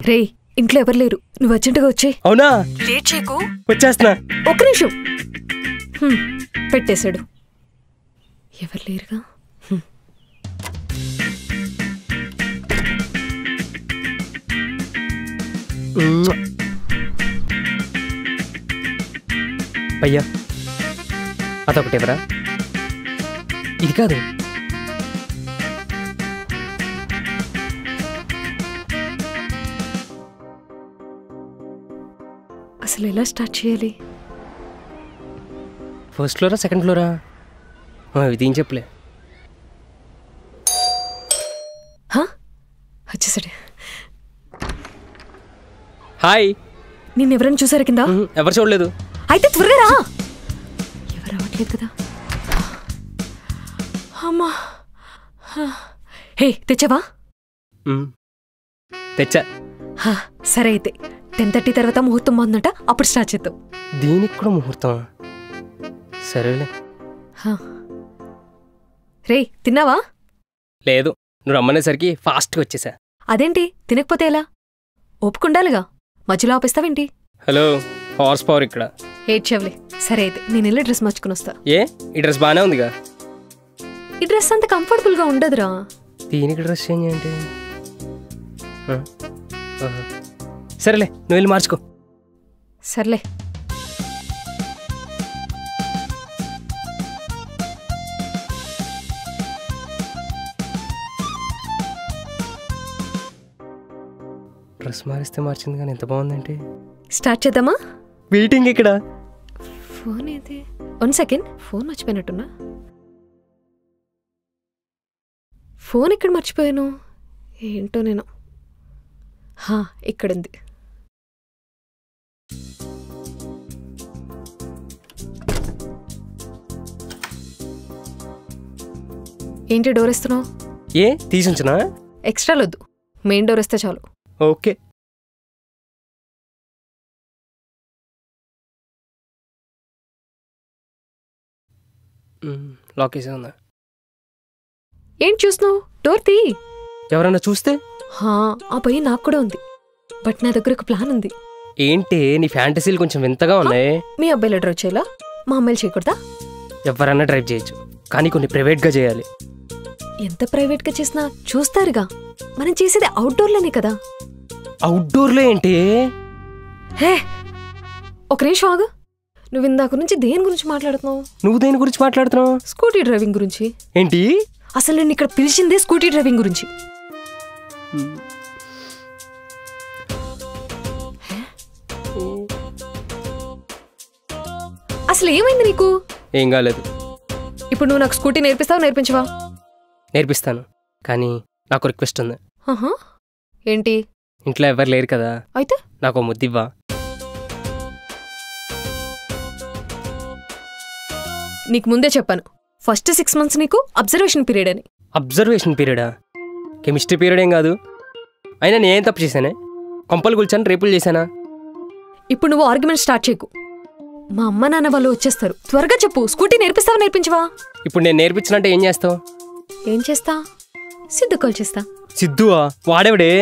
రే ఇంట్లో ఎవరు లేరు, నువ్వు అర్జెంటుగా వచ్చే. అవునా? లేట్ చేయకు. వచ్చేస్తున్నా. ఒక్క నిమిషం. పెట్టేశాడు. ఎవరు లేరుగా. అయ్యా అదొకటి ఎవరా? ఇది కాదు. అసలు ఎలా స్టార్ట్ చేయాలి? First flora second flora? ఇది ఏం చెప్పలే. వచ్చేసాడు. హాయ్. నేను ఎవరైనా చూసారా కింద? ఎవరు చూడలేదు. అయితే త్వరగా రా. ఎవరు రావట్లేదు కదా. అమ్మా. హే తెచ్చావా? తెచ్చా. సరే అయితే 10:30 తర్వాత ముహూర్తం బాగుందట, అప్పుడు స్టార్ట్ చేద్దాం. దీనికి కూడా ముహూర్తం? సరేలే. రే తిన్నావా? లేదు, నువ్వు రమ్మనేసరికి ఫాస్ట్గా వచ్చేసా. అదేంటి తినకపోతే ఎలా? ఒప్పుకుండాలిగా, మధ్యలో ఆపేస్తావేంటి? హలో, హార్స్ పవర్ ఇక్కడ. ఏడ్చవలే. సరే అయితే నేను వెళ్ళి డ్రెస్ మార్చుకుని వస్తా. ఏ ఈ డ్రెస్ బాగానే ఉందిగా. ఈ డ్రెస్ అంత కంఫర్టబుల్గా ఉండదురా. దీనికి డ్రెస్ చేంజ్ ఏంటి? సరేలే, నువ్వు వెళ్ళి మార్చుకో. సర్లే. డ్రెస్ మారిస్తే మార్చింది కానీ ఎంత బాగుందంటే. స్టార్ట్ చేద్దామా? వెయిటింగ్ ఇక్కడ. ఫోన్ ఏది? 1 సెకండ్, ఫోన్ మర్చిపోయినట్టున్నా. ఫోన్ ఇక్కడ మర్చిపోయాను ఏంటో నేను. ఇక్కడుంది. ఏంటి డోర్ వేస్తున్నావు? ఏ తీసుంచునా? ఎక్స్ట్రా వద్దు, మెయిన్ డోర్ వేస్తే చాలు. ఓకే. లాక్ వేసే ఉందా? ఏంటి చూస్తున్నావు? డోర్ తీ. ఎవరన్నా చూస్తే? ఆ భయం నాకు కూడా ఉంది, బట్ నా దగ్గర ఒక ప్లాన్ ఉంది. ఏంటి నీ ఫ్యాంటసీలు కొంచెం వింతగా ఉన్నాయి. మీ అబ్బాయిలు డ్రైవ్ చేయాలా? మా అమ్మాయిలు చేయకూడదా? ఎవరన్నా డ్రైవ్ చేయొచ్చు, కానీ కొన్ని ప్రైవేట్గా చేయాలి. ఎంత ప్రైవేట్గా చేసినా చూస్తారుగా. మనం చేసేది అవుట్డోర్లోనే కదా. అవుట్డోర్లో ఏంటి? హే ఒక నిమిషం ఆగు. నువ్వు ఇందాక నుంచి దేని గురించి మాట్లాడుతున్నావు? నువ్వు దేని గురించి మాట్లాడుతున్నావు? స్కూటీ డ్రైవింగ్ గురించి. ఏంటి? అసలు నేను ఇక్కడ పిలిచిందే స్కూటీ డ్రైవింగ్ గురించి. అసలు ఏమైంది నీకు? ఏం కాలేదు. ఇప్పుడు నువ్వు నాకు స్కూటీ నేర్పిస్తావా నేర్పించవా? నేర్పిస్తాను, కానీ నాకు రిక్వెస్ట్ ఉంది. ఏంటి? ఇంట్లో ఎవరు లేరు కదా, అయితే నాకు ముద్దివ్వా. నీకు ముందే చెప్పాను, ఫస్ట్ 6 months నీకు అబ్జర్వేషన్ పీరియడ్ అని. అబ్జర్వేషన్ పీరియడా? కెమిస్ట్రీ పీరియడ్ ఏం కాదు. అయినా నేనేం తప్పు చేశానే? కొంపలు కూల్చాను, రేపులు చేశానా? ఇప్పుడు నువ్వు ఆర్గ్యుమెంట్ స్టార్ట్ చేయకు. మా అమ్మ నాన్న వాళ్ళు వచ్చేస్తారు, త్వరగా చెప్పు. స్కూటీ నేర్పిస్తావా నేర్పించవా? ఇప్పుడు నేను నేర్పించినంటే ఏం చేస్తావు? ఏం చేస్తా? సిద్ధు కాల్ చేస్తా. సిద్ధువా? వాడేవిడే?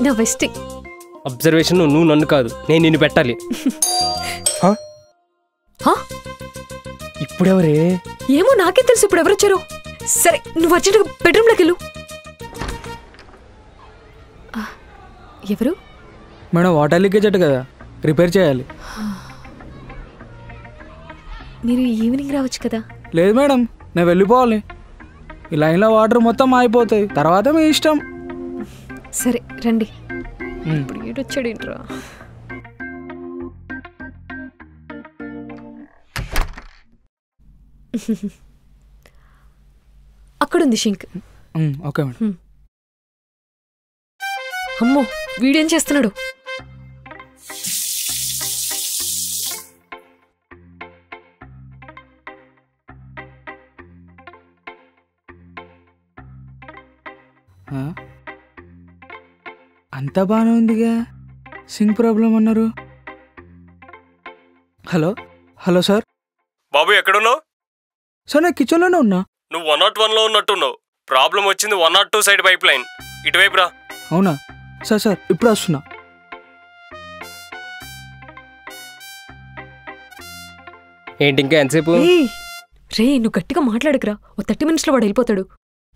నా వెస్టింగ్. అబ్జర్వేషన్ నువ్వు నన్ను కాదు, నేను నిన్ను పెట్టాలి. ఇప్పుడెవరే? ఏమో నాకే తెలుసు ఇప్పుడు ఎవరొచ్చారు. సరే నువ్వు అర్జెంటుగా బెడ్రూమ్లోకి వెళ్ళు. ఎవరు? మేడం వాటర్ లీకేజ్ అట్టు కదా, రిపేర్ చేయాలి. మీరు ఈవినింగ్ రావచ్చు కదా. లేదు మేడం, నేను వెళ్ళిపోవాలి. ఈ లైన్లో వాటర్ మొత్తం ఆగిపోతాయి, తర్వాత మీ ఇష్టం. సరే రండి. ఇప్పుడు ఏడొచ్చాడు ఏంట్రా? అక్కడుంది షింక్. Okay madam. అమ్మో వీడేం చేస్తున్నాడు? అంతా బాగానే ఉందిగా, సింక్ ప్రాబ్లం అన్నారు. Hello hello sir. బాబు ఎక్కడున్నావు? సార్ నేను కిచెన్లోనే ఉన్నా. నువ్వు 101లో ఉన్నట్టున్నావు. ప్రాబ్లం వచ్చింది 102 సైడ్ పైప్ లైన్. ఇటువైపు రా. అవునా? సార్ సార్ ఇప్పుడు వస్తున్నా. ఏంటి ఇంకా ఎంతసేపు? ఏయ్, రే నువ్వు గట్టిగా మాట్లాడకురా. ఓ 30 minutesలో వాడు వెళ్ళిపోతాడు.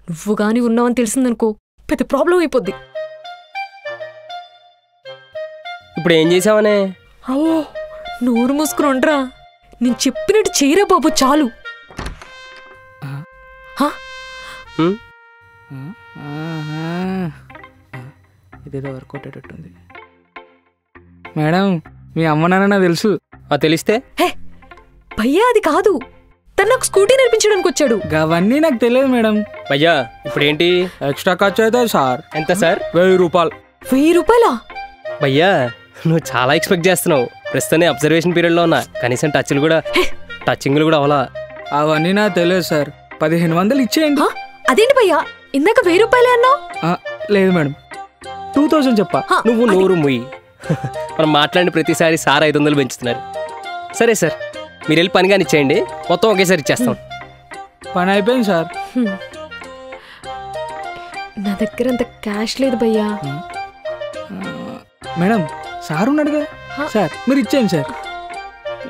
నువ్వు గాని ఉన్నావని తెలిసిందనుకో పెద్ద ప్రాబ్లం అయిపోద్ది. ఇప్పుడు ఏం చేసావనే? అవో నోరు మూసుకుని ఉండరా. నేను చెప్పినట్టు చేయరా బాబు, చాలు. హా? హ్మ్? ఇదేదో వర్కౌట్ అయ్యేటట్టుంది. మేడం మీ అమ్మ నాన్న నాకు తెలుసు. తెలిస్తే? హే భయ్యా, అది కాదు. తను నాకు స్కూటీ నేర్పించడానికి వచ్చాడు. అవన్నీ నాకు తెలియదు మేడం. భయ్యా ఇప్పుడు ఏంటి? ఎక్స్ట్రా ఖర్చు అవుతుంది సార్. ఎంత సార్? 1000 రూపాయలు. 1000 రూపాయలా? భయ్యా నువ్వు చాలా ఎక్స్పెక్ట్ చేస్తున్నావు. ప్రస్తుతానే అబ్జర్వేషన్ పీరియడ్లో ఉన్నా. కనీసం టచింగ్లు కూడా అవలా. అవన్నీ నాకు తెలియదు సార్. 1500 ఇచ్చేయండి. హా? అదేంటి భయ్యా, ఇందాక 1000 రూపాయలే అన్నావు? లేదు మేడం, 2000 చెప్పా. హా, నువ్వు నోరు ముయ్యి. మనం మాట్లాడిన ప్రతిసారి సార్ 500 పెంచుతున్నారు. సరే సార్, మీరు వెళ్ళి పని కానీ ఇచ్చేయండి, మొత్తం ఒకేసారి ఇచ్చేస్తాం. పని అయిపోయింది సార్. నా దగ్గర అంత క్యాష్ లేదు భయ్యా. మేడం సార్ ఉన్నాడు కదా సార్, మీరు ఇచ్చేయండి సార్.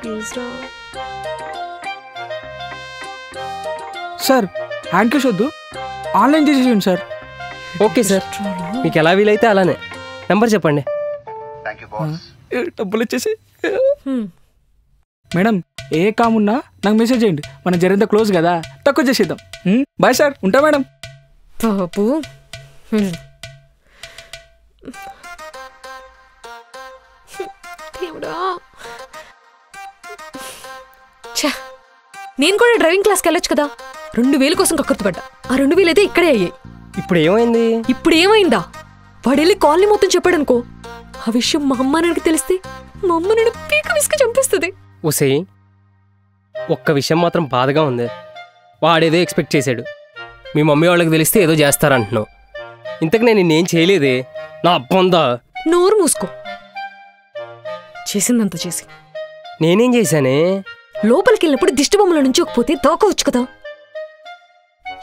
ప్లీజ్ రా. సార్ హ్యాండ్ క్యాష్ వద్దు, ఆన్లైన్ చేసేయండి సార్. ఓకే సార్, మీకు ఎలా వీలైతే అలానే. నెంబర్ చెప్పండి. డబ్బులు ఇచ్చేసి. మేడం ఏ కామున్నా నాకు మెసేజ్ చేయండి. మనం జరిగితే క్లోజ్ కదా, తక్కువ చేసేద్దాం. బాయ్ సార్, ఉంటా మేడం. బాబు దేవుడా. ఛ, నేను కూడా డ్రైవింగ్ క్లాస్కి వెళ్ళొచ్చు కదా. 2000 కోసం కక్కుర్తిపడ్డా. ఆ 2000 అయితే ఇక్కడే అయ్యాయి. ఇప్పుడు ఏమైంది? ఇప్పుడు ఏమైందా? వాడు వెళ్ళి కాలనీ మొత్తం చెప్పాడనుకో, ఆ విషయం మా అమ్మ నాన్నకి తెలిస్తే మా అమ్మ నన్ను పీక విసుకు చంపేస్తుంది. ఒసే, ఒక్క విషయం మాత్రం బాధగా ఉంది. వాడేదో ఎక్స్పెక్ట్ చేశాడు. మీ మమ్మీ వాళ్ళకి తెలిస్తే ఏదో చేస్తారంటున్నావు. ఇంతకు నేను నిన్నేం చేయలేదే. నా అబ్బందా. నోరు మూసుకో. చేసిందంత చేసి నేనేం చేశానే? లోపలికి వెళ్ళినప్పుడు దిష్టి బొమ్మల నుంచి ఒకపోతే దాకోవచ్చు కదా.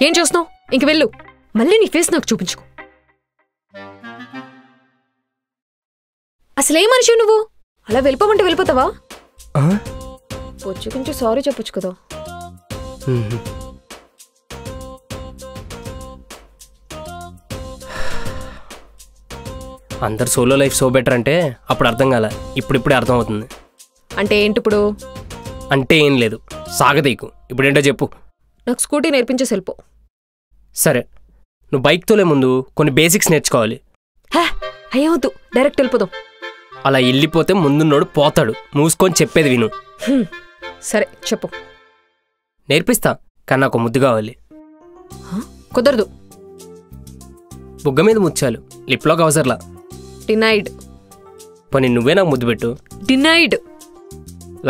ఏం చూస్తున్నావు? ఇంక వెళ్ళు. మళ్ళీ నీ ఫేస్ నాకు చూపించుకో. అసలే మనిషి నువ్వు? అలా వెళ్ళిపోమంటే వెళ్ళిపోతావా? వచ్చి కొంచెం సారీ చెప్పొచ్చు కదా. అందరు సోలో లైఫ్ సో బెటర్ అంటే అప్పుడు అర్థం కాలే. ఇప్పుడిప్పుడే అర్థం అవుతుంది. అంటే ఏంటి ఇప్పుడు? అంటే ఏం లేదు, సాగదీకు. ఇప్పుడేంటో చెప్పు. నాకు స్కూటీ నేర్పించేసి వెళ్ళిపో. సరే, నువ్వు బైక్ తోలే ముందు కొన్ని బేసిక్స్ నేర్చుకోవాలి. హే అయ్యవద్దు, డైరెక్ట్ వెళ్ళిపోదాం. అలా వెళ్ళిపోతే ముందున్నోడు పోతాడు. మూసుకొని చెప్పేది విను. సరే చెప్పు. నేర్పిస్తా, కానీ నాకు ముద్దు కావాలి. కుదరదు. బుగ్గ మీద ముచ్చాలు, లిప్లోకి అవసరంలా. డినైడ్. పోనీ నువ్వే నాకు ముద్దు పెట్టు. డినైడ్.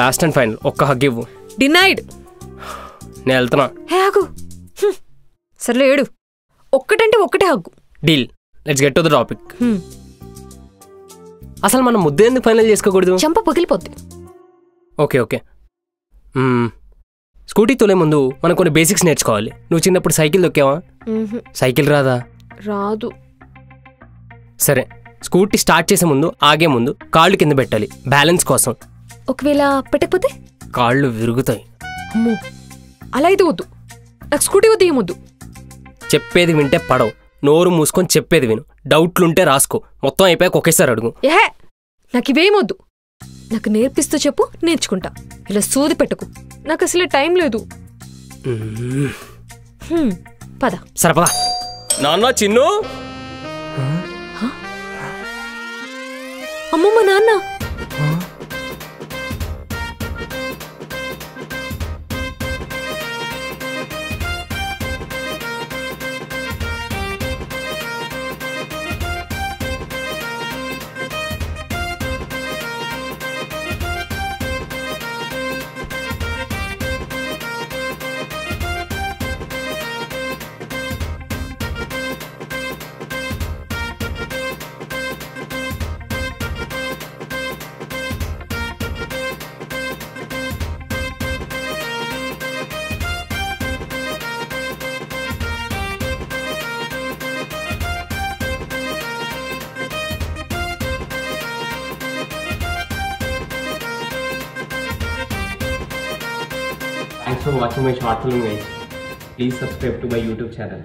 లాస్ట్ అండ్ ఫైనల్ ఒక్క హగ్ ఇవ్వు. డినైడ్. నేను వెళ్తున్నా. హే ఆగు. సర్లే ఏడు. ఒక్కటంటే ఒక్కటే hug. Deal. Let's get to the topic. అసలు మనం ముద్దు ఎందుకు ఫైనల్ చేసుకోకూడదు? చంప పగిలిపోద్ది. Okay okay. స్కూటీ తోలే ముందు మనం కొన్ని బేసిక్స్ నేర్చుకోవాలి. నువ్వు చిన్నప్పుడు సైకిల్ దొక్కావా? సైకిల్ రాదా? రాదు. సరే, స్కూటీ స్టార్ట్ చేసే ముందు ఆగే ముందు కాళ్ళు కింద పెట్టాలి, బ్యాలెన్స్ కోసం. ఒకవేళ పెట్టకపోతే కాళ్ళు విరుగుతాయి. అమ్మో, అలా అయితే వద్దు. నాకు స్కూటీ వద్దు, ఏమొద్దు. చెప్పేది వింటే పడవు. నోరు మూసుకొని చెప్పేది విను. డౌట్లుంటే రాసుకో. మొత్తం అయిపోయాక ఒకేసారి అడుగు. ఏహే, నాకు ఇవేమొద్దు. నాకు నేర్పిస్తూ చెప్పు, నేర్చుకుంటా. ఇలా సోది పెట్టకు. నాకు అసలే టైం లేదు. పద. సరే పద. నాన్న చిన్ను. అమ్మమ్మ నాన్న. Thanks for watching my short film guys. Please subscribe to my YouTube channel.